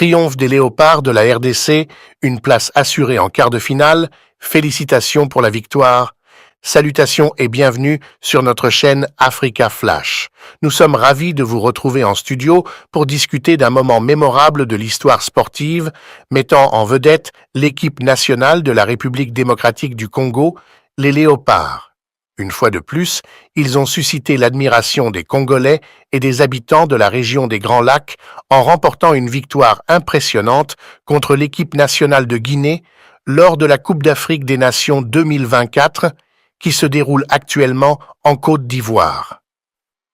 Triomphe des Léopards de la RDC, une place assurée en quart de finale. Félicitations pour la victoire. Salutations et bienvenue sur notre chaîne Africa Flash. Nous sommes ravis de vous retrouver en studio pour discuter d'un moment mémorable de l'histoire sportive, mettant en vedette l'équipe nationale de la République démocratique du Congo, les Léopards. Une fois de plus, ils ont suscité l'admiration des Congolais et des habitants de la région des Grands Lacs en remportant une victoire impressionnante contre l'équipe nationale de Guinée lors de la Coupe d'Afrique des Nations 2024 qui se déroule actuellement en Côte d'Ivoire.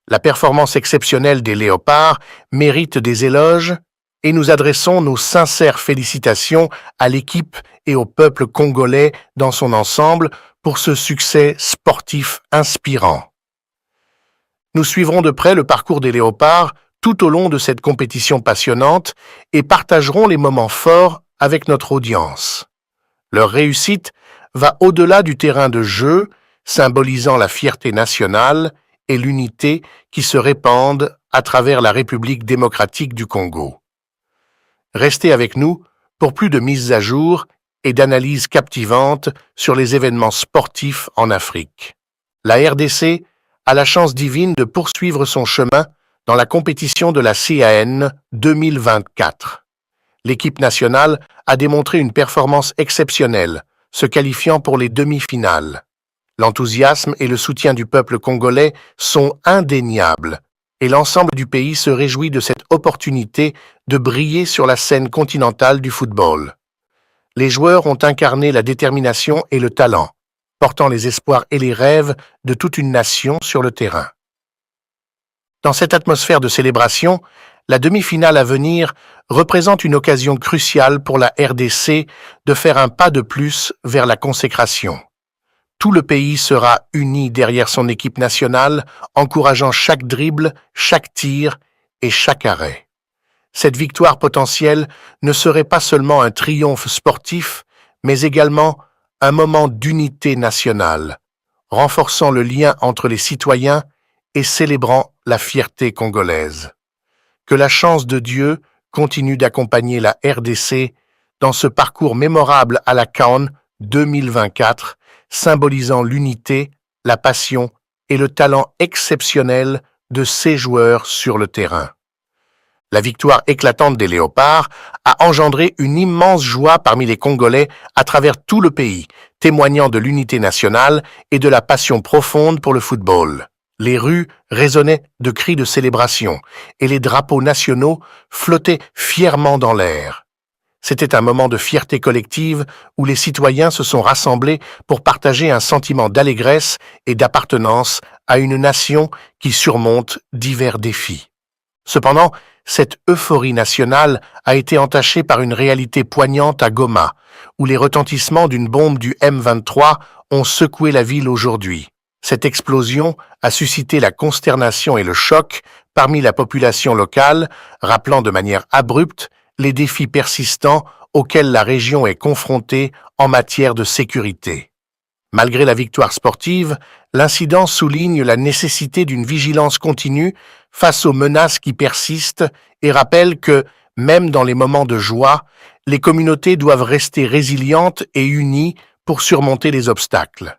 La performance exceptionnelle des Léopards mérite des éloges et nous adressons nos sincères félicitations à l'équipe et au peuple congolais dans son ensemble pour ce succès sportif inspirant. Nous suivrons de près le parcours des Léopards tout au long de cette compétition passionnante et partagerons les moments forts avec notre audience. Leur réussite va au-delà du terrain de jeu, symbolisant la fierté nationale et l'unité qui se répandent à travers la République démocratique du Congo. Restez avec nous pour plus de mises à jour et d'analyses captivantes sur les événements sportifs en Afrique. La RDC a la chance divine de poursuivre son chemin dans la compétition de la CAN 2024. L'équipe nationale a démontré une performance exceptionnelle, se qualifiant pour les demi-finales. L'enthousiasme et le soutien du peuple congolais sont indéniables, et l'ensemble du pays se réjouit de cette opportunité de briller sur la scène continentale du football. Les joueurs ont incarné la détermination et le talent, portant les espoirs et les rêves de toute une nation sur le terrain. Dans cette atmosphère de célébration, la demi-finale à venir représente une occasion cruciale pour la RDC de faire un pas de plus vers la consécration. Tout le pays sera uni derrière son équipe nationale, encourageant chaque dribble, chaque tir et chaque arrêt. Cette victoire potentielle ne serait pas seulement un triomphe sportif, mais également un moment d'unité nationale, renforçant le lien entre les citoyens et célébrant la fierté congolaise. Que la chance de Dieu continue d'accompagner la RDC dans ce parcours mémorable à la CAN 2024, symbolisant l'unité, la passion et le talent exceptionnel de ses joueurs sur le terrain. La victoire éclatante des Léopards a engendré une immense joie parmi les Congolais à travers tout le pays, témoignant de l'unité nationale et de la passion profonde pour le football. Les rues résonnaient de cris de célébration et les drapeaux nationaux flottaient fièrement dans l'air. C'était un moment de fierté collective où les citoyens se sont rassemblés pour partager un sentiment d'allégresse et d'appartenance à une nation qui surmonte divers défis. Cependant, cette euphorie nationale a été entachée par une réalité poignante à Goma, où les retentissements d'une bombe du M23 ont secoué la ville aujourd'hui. Cette explosion a suscité la consternation et le choc parmi la population locale, rappelant de manière abrupte les défis persistants auxquels la région est confrontée en matière de sécurité. Malgré la victoire sportive, l'incident souligne la nécessité d'une vigilance continue face aux menaces qui persistent et rappelle que, même dans les moments de joie, les communautés doivent rester résilientes et unies pour surmonter les obstacles.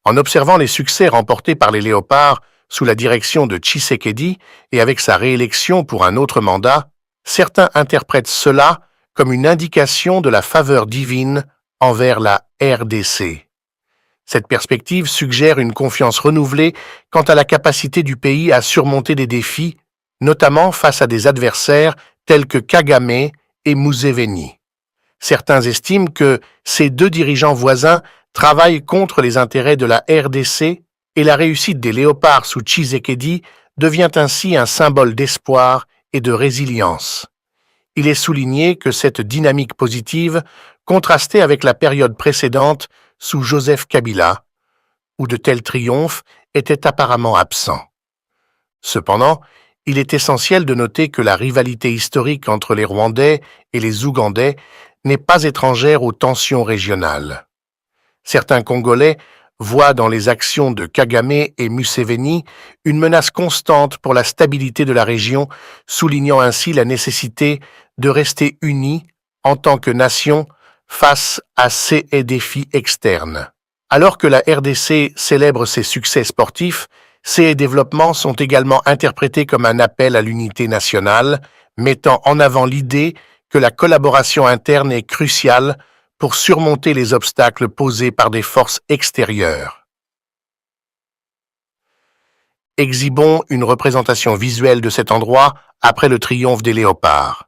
En observant les succès remportés par les Léopards sous la direction de Tshisekedi et avec sa réélection pour un autre mandat, certains interprètent cela comme une indication de la faveur divine envers la RDC. Cette perspective suggère une confiance renouvelée quant à la capacité du pays à surmonter des défis, notamment face à des adversaires tels que Kagame et Museveni. Certains estiment que ces deux dirigeants voisins travaillent contre les intérêts de la RDC et la réussite des Léopards sous Tshisekedi devient ainsi un symbole d'espoir et de résilience. Il est souligné que cette dynamique positive contrastait avec la période précédente sous Joseph Kabila, où de tels triomphes étaient apparemment absents. Cependant, il est essentiel de noter que la rivalité historique entre les Rwandais et les Ougandais n'est pas étrangère aux tensions régionales. Certains Congolais voient dans les actions de Kagame et Museveni une menace constante pour la stabilité de la région, soulignant ainsi la nécessité de rester unis en tant que nation face à ces défis externes. Alors que la RDC célèbre ses succès sportifs, ces développements sont également interprétés comme un appel à l'unité nationale, mettant en avant l'idée que la collaboration interne est cruciale pour surmonter les obstacles posés par des forces extérieures. Exhibons une représentation visuelle de cet endroit après le triomphe des léopards.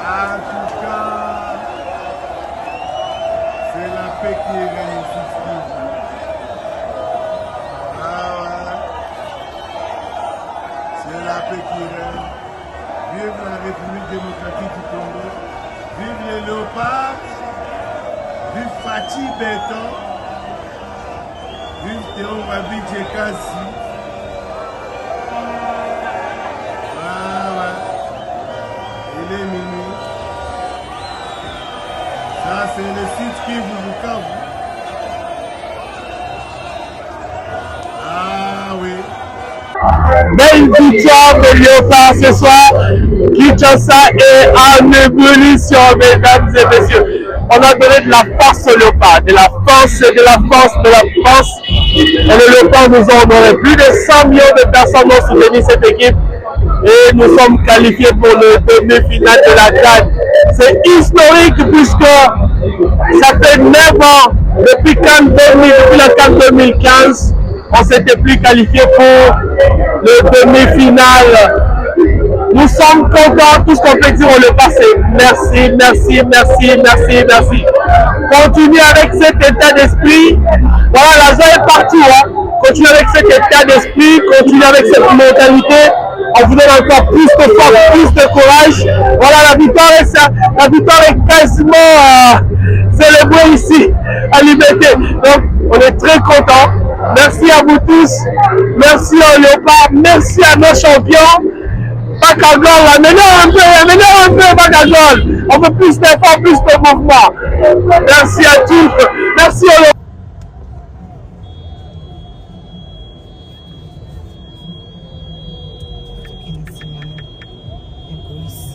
En tout cas, c'est la paix qui est règne ici. Ah ouais. C'est la paix qui règne. Vive la République démocratique du Congo. Vive les léopards. Vive Fatih Béton. Vive Théo Wabi Djekasi. Il est minuit. Ça, c'est le site qui vous Bukavu. Ah oui. Belle victoire de Léopard ce soir. Kinshasa est en ébullition, mesdames et messieurs. On a donné de la force au Léopard, de la force, de la force, de la force. Et le Léopard nous a honoré. Plus de 100 millions de personnes ont soutenu cette équipe. Et nous sommes qualifiés pour le demi-finale de la CAN. C'est historique puisque ça fait 9 ans depuis la CAN 2015. On ne s'était plus qualifié pour le demi-finale. Nous sommes contents, tout ce qu'on peut dire au Léopard, c'est merci, merci, merci, merci, merci. Continuez avec cet état d'esprit. Voilà, la joie est partout. Hein. Continuez avec cet état d'esprit, continuez avec cette mentalité. On vous donne encore plus de force, plus de courage. Voilà, la victoire est quasiment célébrée ici, à Liberté. Donc, on est très contents. Merci à vous tous. Merci au Léopard. Merci à nos champions. Bakagol, amenez un peu, Bakagol. On veut plus d'efforts, plus de mouvement. Merci à tous. Merci au Léopard. Iniciando a coisa.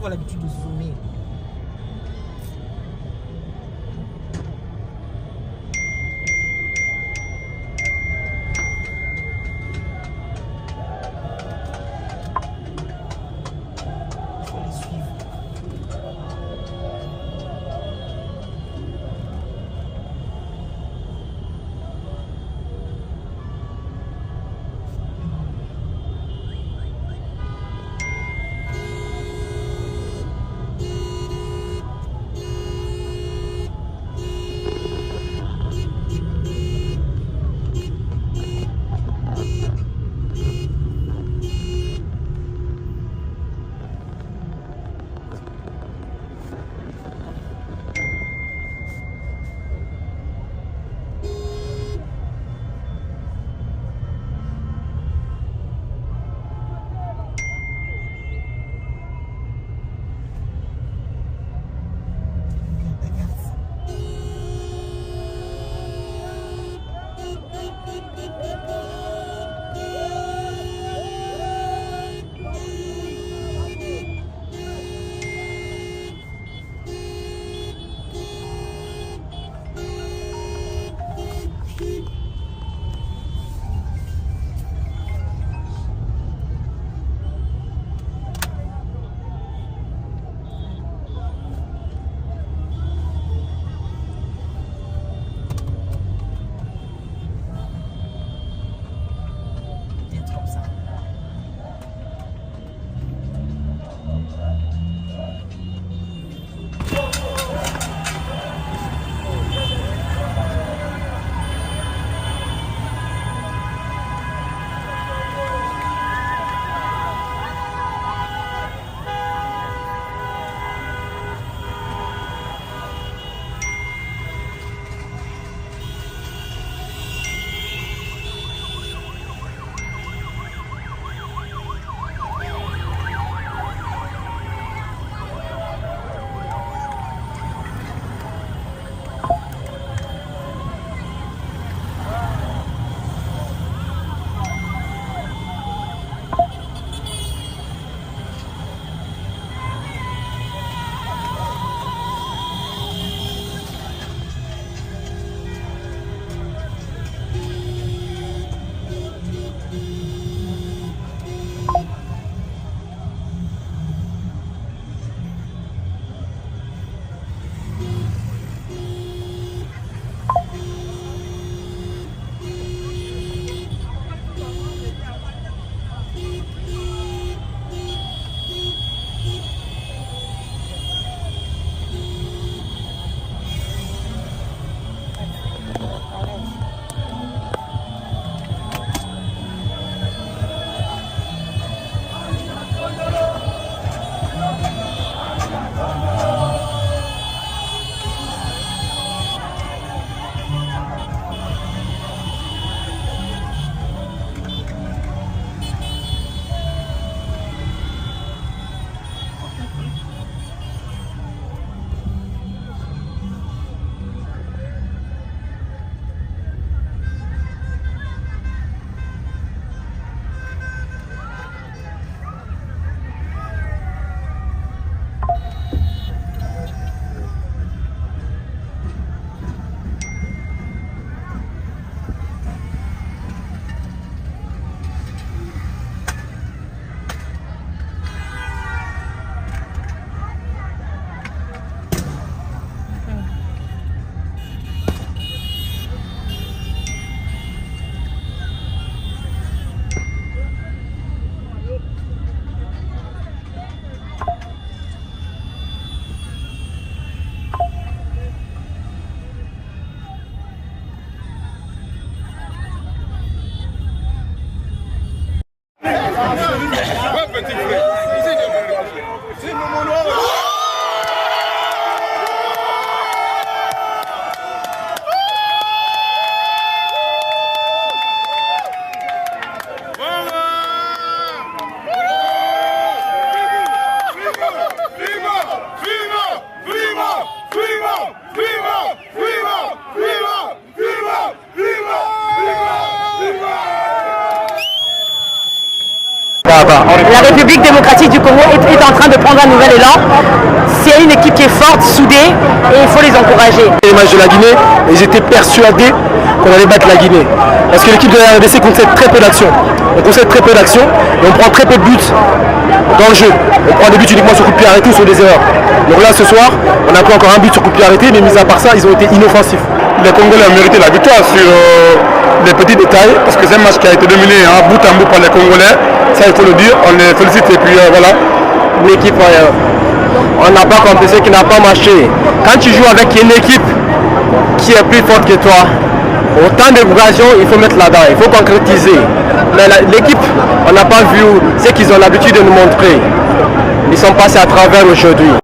avoir l'habitude de zoomer. Il faut les suivre. République démocratique du Congo est en train de prendre un nouvel élan. C'est une équipe qui est forte, soudée, et il faut les encourager. Les matchs de la Guinée, ils étaient persuadés qu'on allait battre la Guinée. Parce que l'équipe de la RDC concède très peu d'actions. On concède très peu d'actions et on prend très peu de buts dans le jeu. On prend des buts uniquement sur coup de pied arrêté ou sur des erreurs. Donc là, ce soir, on a pris encore un but sur coup de pied arrêté, mais mis à part ça, ils ont été inoffensifs. Les Congolais ont mérité la victoire sur les petits détails, parce que c'est un match qui a été dominé bout en bout par les Congolais. Ça, il faut le dire, on les félicite et puis voilà. L'équipe, on n'a pas compensé, qui n'a pas marché. Quand tu joues avec une équipe qui est plus forte que toi, autant d'occasions, il faut mettre là-dedans, il faut concrétiser. Mais l'équipe, on n'a pas vu ce qu'ils ont l'habitude de nous montrer. Ils sont passés à travers aujourd'hui.